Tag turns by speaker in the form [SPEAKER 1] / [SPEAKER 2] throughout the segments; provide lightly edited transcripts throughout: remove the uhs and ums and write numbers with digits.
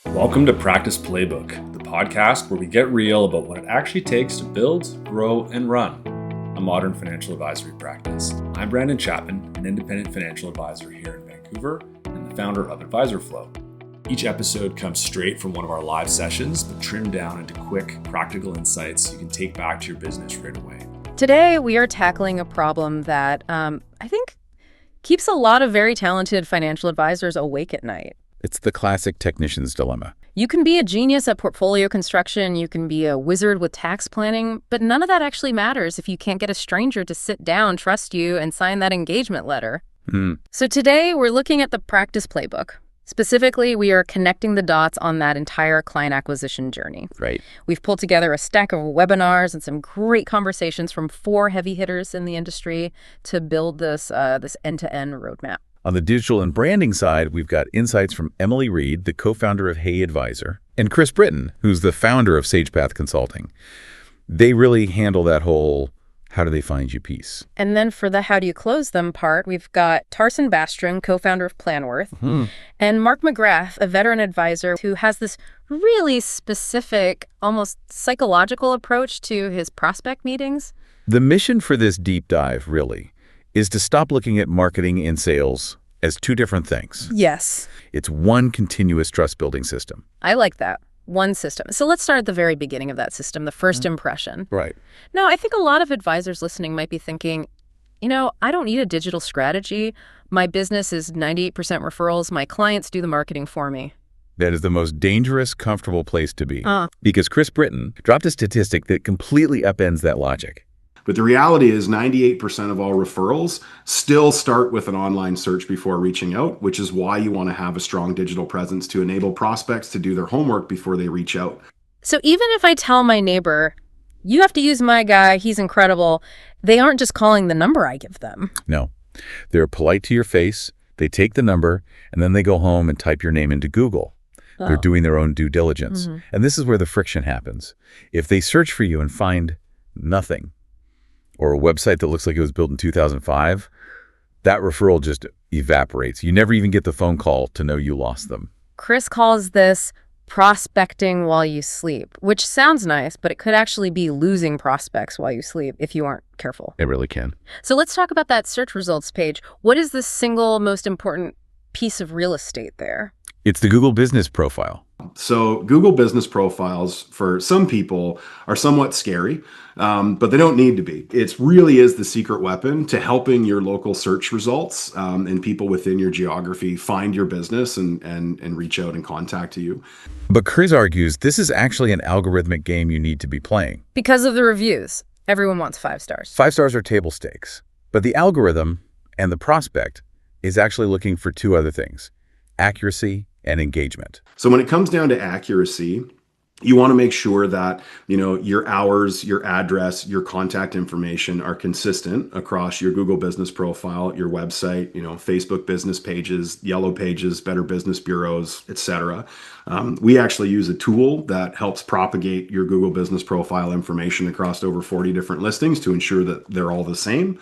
[SPEAKER 1] Welcome to Practice Playbook, the podcast where we get real about what it actually takes to build, grow, and run a modern financial advisory practice. I'm Brandon Chapman, an independent financial advisor here in Vancouver and the founder of AdvisorFlow. Each episode comes straight from one of our live sessions, but trimmed down into quick, practical insights you can take back to your business right away.
[SPEAKER 2] Today, we are tackling a problem that I think keeps a lot of very talented financial advisors awake at night.
[SPEAKER 3] It's the classic technician's dilemma.
[SPEAKER 2] You can be a genius at portfolio construction, you can be a wizard with tax planning, but none of that actually matters if you can't get a stranger to sit down, trust you, and sign that engagement letter. So today, we're looking at the Practice Playbook. Specifically, we are connecting the dots on that entire client acquisition journey.
[SPEAKER 3] Right.
[SPEAKER 2] We've pulled together a stack of webinars and some great conversations from 4 heavy hitters in the industry to build this end-to-end roadmap.
[SPEAKER 3] On the digital and branding side, we've got insights from Reid, the co-founder of HeyAdvisor, and Chris Brittain, who's the founder of SagePath Consulting. They really handle that whole how do they find you piece.
[SPEAKER 2] And then for the how do you close them part, we've got Tarsem, co-founder of Planworth, and Mark McGrath, a veteran advisor who has this really specific, almost psychological approach to his prospect meetings.
[SPEAKER 3] The mission for this deep dive, really, is to stop looking at marketing and sales as 2 different things.
[SPEAKER 2] Yes.
[SPEAKER 3] It's one continuous trust-building system.
[SPEAKER 2] I like that. One system. So let's start at the very beginning of that system, the first impression.
[SPEAKER 3] Right.
[SPEAKER 2] Now, I think a lot of advisors listening might be thinking, I don't need a digital strategy. My business is 98% referrals. My clients do the marketing for me.
[SPEAKER 3] That is the most dangerous, comfortable place to be. Because Chris Brittain dropped a statistic that completely upends that logic.
[SPEAKER 4] But the reality is 98% of all referrals still start with an online search before reaching out, which is why you want to have a strong digital presence to enable prospects to do their homework before they reach out.
[SPEAKER 2] So even if I tell my neighbor, you have to use my guy, he's incredible, they aren't just calling the number I give them.
[SPEAKER 3] No. They're polite to your face, they take the number, and then they go home and type your name into Google. They're doing their own due diligence. And this is where the friction happens. If they search for you and find nothing, or a website that looks like it was built in 2005, that referral just evaporates. You never even get the phone call to know you lost them.
[SPEAKER 2] Chris calls this prospecting while you sleep, which sounds nice, but it could actually be losing prospects while you sleep if you aren't careful.
[SPEAKER 3] It really can.
[SPEAKER 2] So let's talk about that search results page. What is the single most important piece of real estate there?
[SPEAKER 3] It's the Google Business Profile.
[SPEAKER 4] So Google Business Profiles for some people are somewhat scary, but they don't need to be. It really is the secret weapon to helping your local search results and people within your geography find your business and reach out and contact you.
[SPEAKER 3] But Chris argues this is actually an algorithmic game you need to be playing.
[SPEAKER 2] Because of the reviews. Everyone wants 5 stars.
[SPEAKER 3] 5 stars are table stakes. But the algorithm and the prospect is actually looking for 2 other things: accuracy and engagement.
[SPEAKER 4] So when it comes down to accuracy, you want to make sure that, your hours, your address, your contact information are consistent across your Google Business Profile, your website, Facebook business pages, yellow pages, Better Business Bureaus, etc. We actually use a tool that helps propagate your Google Business Profile information across over 40 different listings to ensure that they're all the same.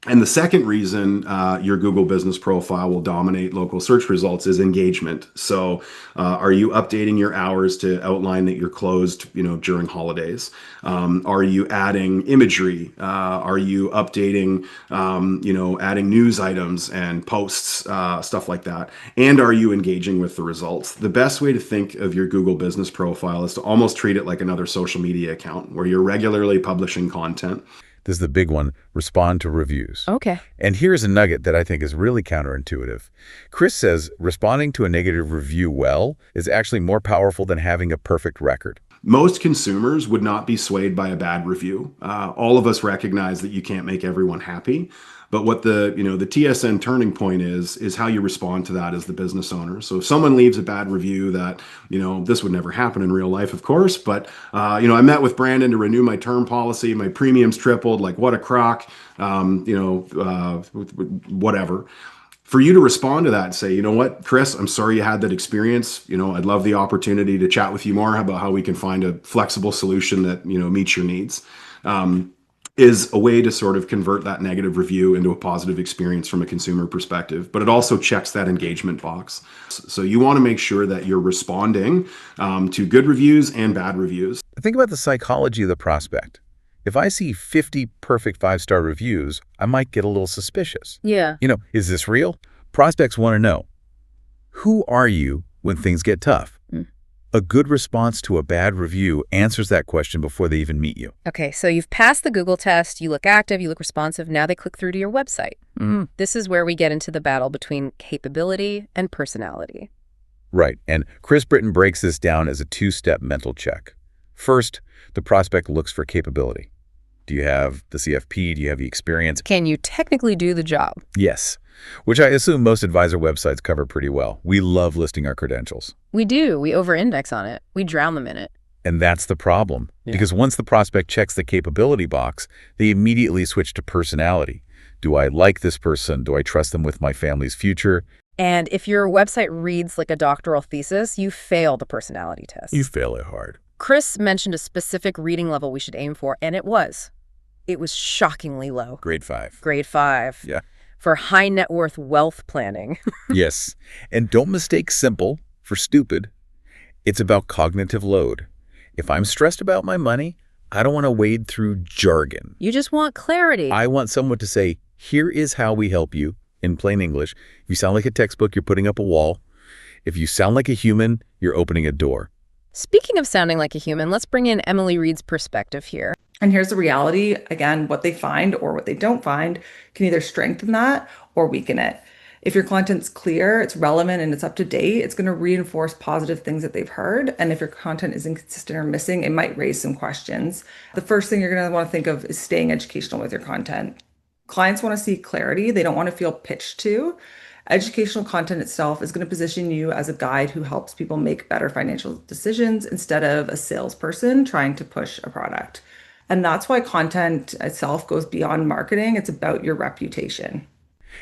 [SPEAKER 4] And the second reason your Google Business Profile will dominate local search results is engagement. So are you updating your hours to outline that you're closed, during holidays? Are you adding imagery? Are you updating, adding news items and posts, stuff like that? And are you engaging with the results? The best way to think of your Google Business Profile is to almost treat it like another social media account where you're regularly publishing content.
[SPEAKER 3] This is the big one: respond to reviews.
[SPEAKER 2] Okay.
[SPEAKER 3] And here's a nugget that I think is really counterintuitive. Chris says responding to a negative review well is actually more powerful than having a perfect record.
[SPEAKER 4] Most consumers would not be swayed by a bad review. All of us recognize that you can't make everyone happy. But what the TSN turning point is how you respond to that as the business owner. So if someone leaves a bad review that, this would never happen in real life, of course, but, I met with Brandon to renew my term policy, my premiums tripled, like what a crock, whatever. For you to respond to that and say, you know what, Chris, I'm sorry you had that experience. I'd love the opportunity to chat with you more about how we can find a flexible solution that, meets your needs. is a way to sort of convert that negative review into a positive experience from a consumer perspective, but it also checks that engagement box. So you want to make sure that you're responding to good reviews and bad reviews.
[SPEAKER 3] Think about the psychology of the prospect. If I see 50 perfect 5-star reviews, I might get a little suspicious.
[SPEAKER 2] Yeah.
[SPEAKER 3] Is this real? Prospects want to know, who are you when things get tough? A good response to a bad review answers that question before they even meet you.
[SPEAKER 2] Okay, so you've passed the Google test, you look active, you look responsive, now they click through to your website. This is where we get into the battle between capability and personality.
[SPEAKER 3] Right, and Chris Brittain breaks this down as a 2-step mental check. First, the prospect looks for capability. Do you have the CFP? Do you have the experience?
[SPEAKER 2] Can you technically do the job?
[SPEAKER 3] Yes, which I assume most advisor websites cover pretty well. We love listing our credentials.
[SPEAKER 2] We do. We over-index on it. We drown them in it.
[SPEAKER 3] And that's the problem, because once the prospect checks the capability box, they immediately switch to personality. Do I like this person? Do I trust them with my family's future?
[SPEAKER 2] And if your website reads like a doctoral thesis, you fail the personality test.
[SPEAKER 3] You fail it hard.
[SPEAKER 2] Chris mentioned a specific reading level we should aim for, and it was shockingly low.
[SPEAKER 3] Grade 5.
[SPEAKER 2] Grade 5.
[SPEAKER 3] Yeah.
[SPEAKER 2] For high net worth wealth planning.
[SPEAKER 3] Yes. And don't mistake simple for stupid. It's about cognitive load. If I'm stressed about my money, I don't want to wade through jargon.
[SPEAKER 2] You just want clarity.
[SPEAKER 3] I want someone to say, here is how we help you, in plain English. If you sound like a textbook, you're putting up a wall. If you sound like a human, you're opening a door.
[SPEAKER 2] Speaking of sounding like a human, let's bring in Emily Reid's perspective here.
[SPEAKER 5] And here's the reality. Again, what they find or what they don't find can either strengthen that or weaken it. If your content's clear, it's relevant, and it's up to date, it's going to reinforce positive things that they've heard. And if your content is inconsistent or missing, it might raise some questions. The first thing you're going to want to think of is staying educational with your content. Clients want to see clarity. They don't want to feel pitched to. Educational content itself is going to position you as a guide who helps people make better financial decisions instead of a salesperson trying to push a product. And that's why content itself goes beyond marketing. It's about your reputation.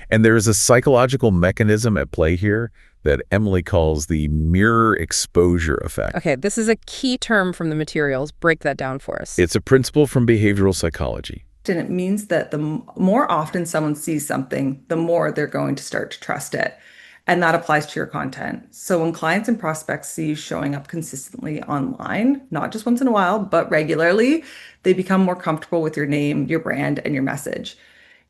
[SPEAKER 3] And there is a psychological mechanism at play here that Emily calls the mirror exposure effect.
[SPEAKER 2] Okay, this is a key term from the materials. Break that down for us.
[SPEAKER 3] It's a principle from behavioral psychology.
[SPEAKER 5] And it means that the more often someone sees something, the more they're going to start to trust it. And that applies to your content. So when clients and prospects see you showing up consistently online, not just once in a while, but regularly, they become more comfortable with your name, your brand, and your message.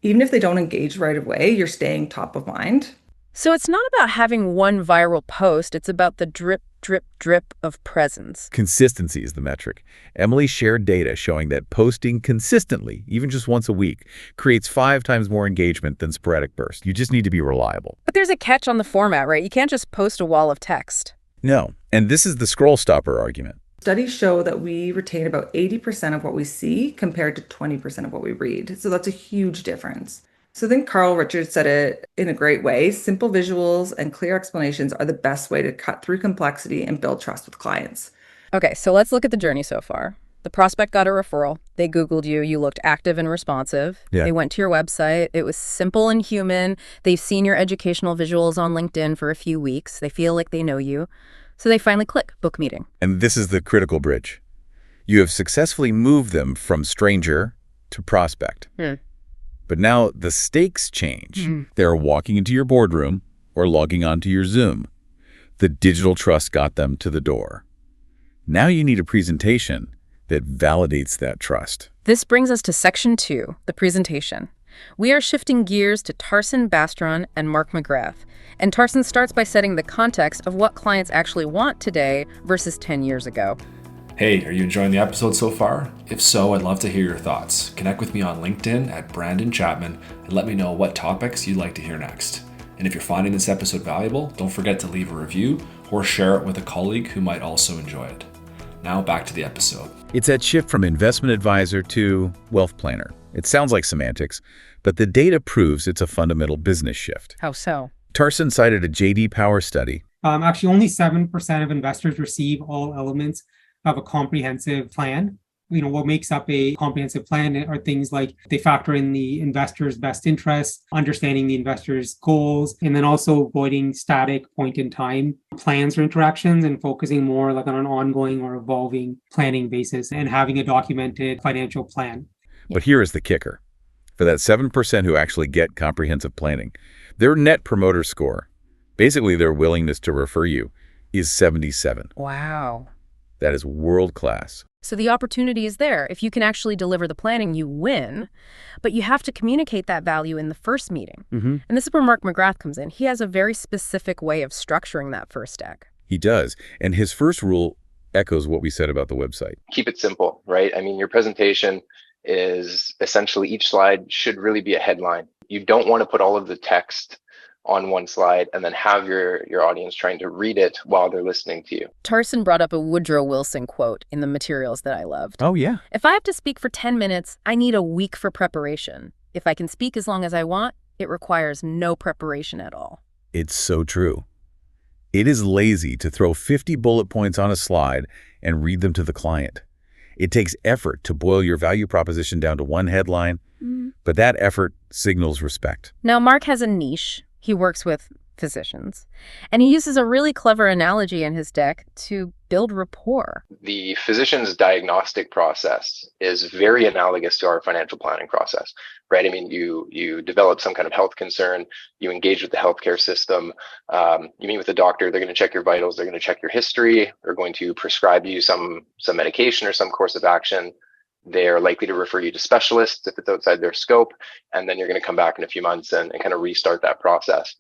[SPEAKER 5] Even if they don't engage right away, you're staying top of mind.
[SPEAKER 2] So it's not about having one viral post. It's about the drip, drip, drip of presence.
[SPEAKER 3] Consistency is the metric. Emily shared data showing that posting consistently, even just once a week, creates 5 times more engagement than sporadic bursts. You just need to be reliable.
[SPEAKER 2] But there's a catch on the format, right? You can't just post a wall of text.
[SPEAKER 3] No, and this is the scroll stopper argument.
[SPEAKER 5] Studies show that we retain about 80% of what we see compared to 20% of what we read. So that's a huge difference. So I think Carl Richards said it in a great way. Simple visuals and clear explanations are the best way to cut through complexity and build trust with clients.
[SPEAKER 2] Okay, so let's look at the journey so far. The prospect got a referral. They Googled you. You looked active and responsive.
[SPEAKER 3] Yeah.
[SPEAKER 2] They went to your website. It was simple and human. They've seen your educational visuals on LinkedIn for a few weeks. They feel like they know you. So they finally click book meeting.
[SPEAKER 3] And this is the critical bridge. You have successfully moved them from stranger to prospect. But now the stakes change. They're walking into your boardroom or logging onto your Zoom. The digital trust got them to the door. Now you need a presentation that validates that trust.
[SPEAKER 2] This brings us to section 2, the presentation. We are shifting gears to Tarsem, Basraon, and Mark McGrath. And Tarsem starts by setting the context of what clients actually want today versus 10 years ago.
[SPEAKER 1] Hey, are you enjoying the episode so far? If so, I'd love to hear your thoughts. Connect with me on LinkedIn at Brandon Chapman and let me know what topics you'd like to hear next. And if you're finding this episode valuable, don't forget to leave a review or share it with a colleague who might also enjoy it. Now back to the episode.
[SPEAKER 3] It's that shift from investment advisor to wealth planner. It sounds like semantics, but the data proves it's a fundamental business shift.
[SPEAKER 2] How so?
[SPEAKER 3] Tarsem cited a J.D. Power study.
[SPEAKER 6] Actually, only 7% of investors receive all elements of a comprehensive plan. What makes up a comprehensive plan are things like they factor in the investor's best interests, understanding the investor's goals, and then also avoiding static point-in-time plans or interactions and focusing more like on an ongoing or evolving planning basis and having a documented financial plan.
[SPEAKER 3] But here is the kicker. For that 7% who actually get comprehensive planning, their net promoter score, basically their willingness to refer you, is 77.
[SPEAKER 2] Wow.
[SPEAKER 3] That is world-class.
[SPEAKER 2] So the opportunity is there. If you can actually deliver the planning, you win. But you have to communicate that value in the first meeting. And this is where Mark McGrath comes in. He has a very specific way of structuring that first deck.
[SPEAKER 3] He does. And his first rule echoes what we said about the website.
[SPEAKER 7] Keep it simple, right? I mean, your presentation is essentially each slide should really be a headline. You don't want to put all of the text on one slide and then have your audience trying to read it while they're listening to you.
[SPEAKER 2] Tarsem brought up a Woodrow Wilson quote in the materials that I loved.
[SPEAKER 3] Oh, yeah.
[SPEAKER 2] If I have to speak for 10 minutes, I need a week for preparation. If I can speak as long as I want, it requires no preparation at all.
[SPEAKER 3] It's so true. It is lazy to throw 50 bullet points on a slide and read them to the client. It takes effort to boil your value proposition down to one headline, but that effort signals respect.
[SPEAKER 2] Now, Mark has a niche. He works with physicians, and he uses a really clever analogy in his deck to build rapport.
[SPEAKER 7] The physician's diagnostic process is very analogous to our financial planning process, right? I mean, you develop some kind of health concern, you engage with the healthcare system, you meet with the doctor, they're going to check your vitals, they're going to check your history, they're going to prescribe you some medication or some course of action. They're likely to refer you to specialists if it's outside their scope, and then you're going to come back in a few months and kind of restart that process.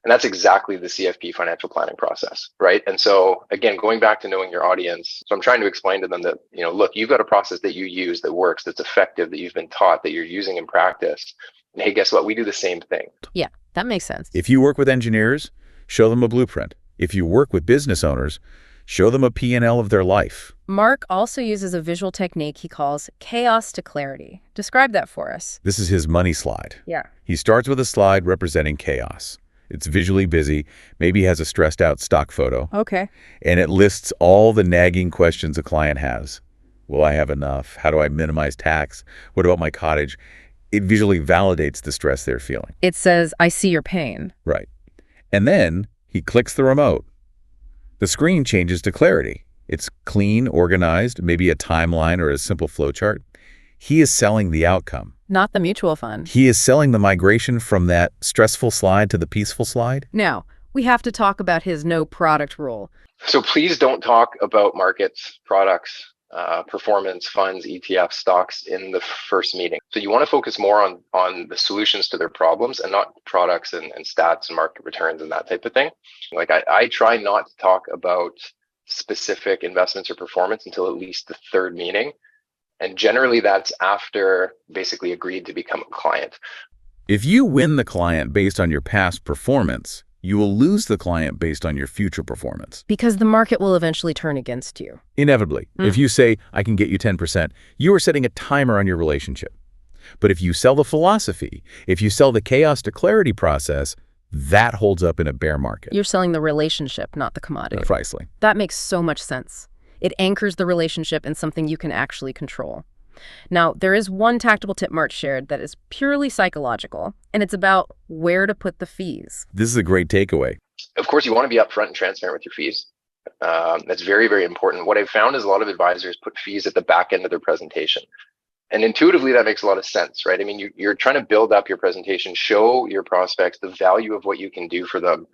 [SPEAKER 7] And that's exactly the CFP financial planning process, right? And so again, going back to knowing your audience, so I'm trying to explain to them that, look, you've got a process that you use that works, that's effective, that you've been taught, that you're using in practice. And hey, guess what? We do the same thing.
[SPEAKER 2] Yeah, that makes sense.
[SPEAKER 3] If you work with engineers, show them a blueprint. If you work with business owners, show them a P&L of their life.
[SPEAKER 2] Mark also uses a visual technique he calls chaos to clarity. Describe that for us.
[SPEAKER 3] This is his money slide.
[SPEAKER 2] Yeah.
[SPEAKER 3] He starts with a slide representing chaos. It's visually busy, maybe has a stressed out stock photo.
[SPEAKER 2] Okay.
[SPEAKER 3] And it lists all the nagging questions a client has. Will I have enough? How do I minimize tax? What about my cottage? It visually validates the stress they're feeling.
[SPEAKER 2] It says, I see your pain.
[SPEAKER 3] Right. And then he clicks the remote. The screen changes to clarity. It's clean, organized, maybe a timeline or a simple flowchart. He is selling the outcome.
[SPEAKER 2] Not the mutual fund.
[SPEAKER 3] He is selling the migration from that stressful slide to the peaceful slide.
[SPEAKER 2] Now, we have to talk about his no product rule.
[SPEAKER 7] So please don't talk about markets, products, performance, funds, ETFs, stocks in the first meeting. So you want to focus more on the solutions to their problems and not products and stats and market returns and that type of thing. Like I try not to talk about specific investments or performance until at least the third meeting. And generally that's after basically agreed to become a client.
[SPEAKER 3] If you win the client based on your past performance, you will lose the client based on your future performance.
[SPEAKER 2] Because the market will eventually turn against you.
[SPEAKER 3] Inevitably. If you say, I can get you 10%, you are setting a timer on your relationship. But if you sell the philosophy, if you sell the chaos to clarity process, that holds up in a bear market.
[SPEAKER 2] You're selling the relationship, not the commodity.
[SPEAKER 3] Precisely.
[SPEAKER 2] That makes so much sense. It anchors the relationship in something you can actually control. Now, there is one tactical tip Mark shared that is purely psychological, and it's about where to put the fees.
[SPEAKER 3] This is a great takeaway.
[SPEAKER 7] Of course, you want to be upfront and transparent with your fees. That's very, very important. What I've found is a lot of advisors put fees at the back end of their presentation. And intuitively, that makes a lot of sense, right? I mean, you're trying to build up your presentation, show your prospects the value of what you can do for them.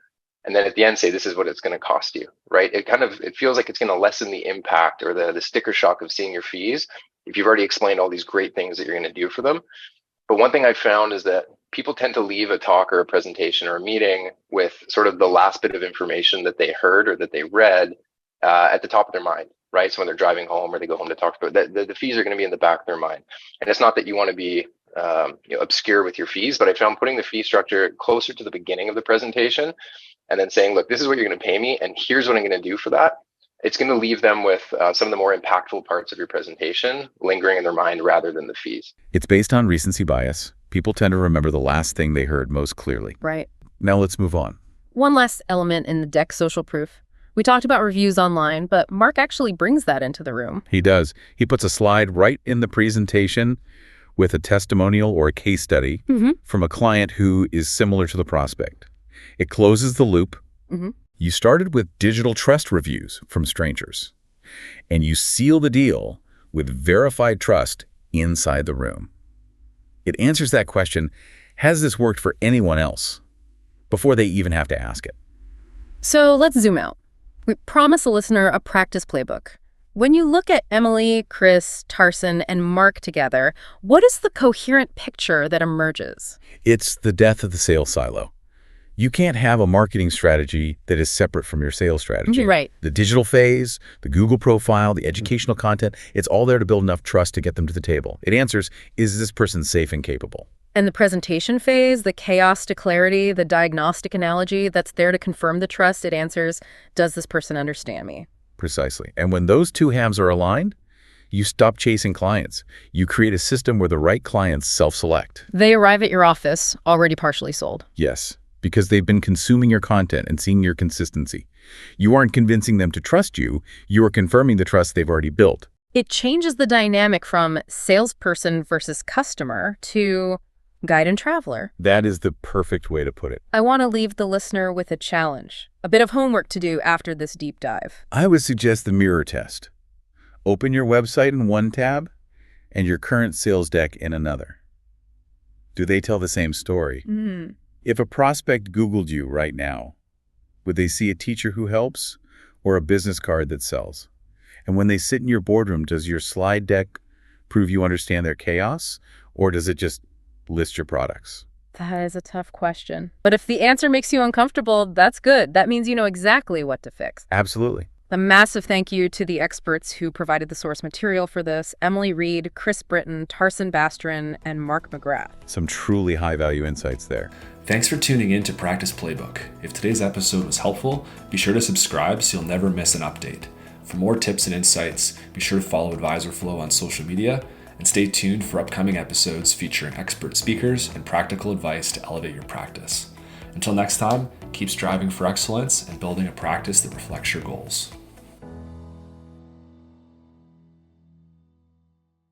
[SPEAKER 7] And then at the end, say, this is what it's going to cost you, right? It feels like it's going to lessen the impact or the sticker shock of seeing your fees if you've already explained all these great things that you're going to do for them. But one thing I've found is that people tend to leave a talk or a presentation or a meeting with sort of the last bit of information that they heard or that they read at the top of their mind, right? So when they're driving home or they go home to talk about the fees are going to be in the back of their mind. And it's not that you want to be obscure with your fees, but I found putting the fee structure closer to the beginning of the presentation and then saying, look, this is what you're going to pay me, and here's what I'm going to do for that. It's going to leave them with some of the more impactful parts of your presentation lingering in their mind rather than the fees.
[SPEAKER 3] It's based on recency bias. People tend to remember the last thing they heard most clearly.
[SPEAKER 2] Right.
[SPEAKER 3] Now let's move on.
[SPEAKER 2] One last element in the deck, social proof. We talked about reviews online, but Mark actually brings that into the room.
[SPEAKER 3] He does. He puts a slide right in the presentation with a testimonial or a case study from a client who is similar to the prospect. It closes the loop. You started with digital trust reviews from strangers, and you seal the deal with verified trust inside the room. It answers that question, has this worked for anyone else? Before they even have to ask it.
[SPEAKER 2] So let's zoom out. We promise the listener a practice playbook. When you look at Emily, Chris, Tarsem, and Mark together, what is the coherent picture that emerges?
[SPEAKER 3] It's the death of the sales silo. You can't have a marketing strategy that is separate from your sales strategy.
[SPEAKER 2] Right.
[SPEAKER 3] The digital phase, the Google profile, the educational content, it's all there to build enough trust to get them to the table. It answers, is this person safe and capable?
[SPEAKER 2] And the presentation phase, the chaos to clarity, the diagnostic analogy that's there to confirm the trust, it answers, does this person understand me?
[SPEAKER 3] Precisely. And when those two halves are aligned, you stop chasing clients. You create a system where the right clients self-select.
[SPEAKER 2] They arrive at your office already partially sold.
[SPEAKER 3] Yes, because they've been consuming your content and seeing your consistency. You aren't convincing them to trust you. You are confirming the trust they've already built.
[SPEAKER 2] It changes the dynamic from salesperson versus customer to guide and traveler.
[SPEAKER 3] That is the perfect way to put it.
[SPEAKER 2] I want to leave the listener with a challenge, a bit of homework to do after this deep dive.
[SPEAKER 3] I would suggest the mirror test. Open your website in one tab and your current sales deck in another. Do they tell the same story? If a prospect Googled you right now, would they see a teacher who helps or a business card that sells? And when they sit in your boardroom, does your slide deck prove you understand their chaos, or does it just list your products?
[SPEAKER 2] That is a tough question. But if the answer makes you uncomfortable, that's good. That means you know exactly what to fix.
[SPEAKER 3] Absolutely.
[SPEAKER 2] A massive thank you to the experts who provided the source material for this: Emily Reid, Chris Brittain, Tarsem Basraon, and Mark McGrath.
[SPEAKER 3] Some truly high-value insights there.
[SPEAKER 1] Thanks for tuning in to Practice Playbook. If today's episode was helpful, be sure to subscribe so you'll never miss an update. For more tips and insights, be sure to follow Advisor Flow on social media and stay tuned for upcoming episodes featuring expert speakers and practical advice to elevate your practice. Until next time, keep striving for excellence and building a practice that reflects your goals.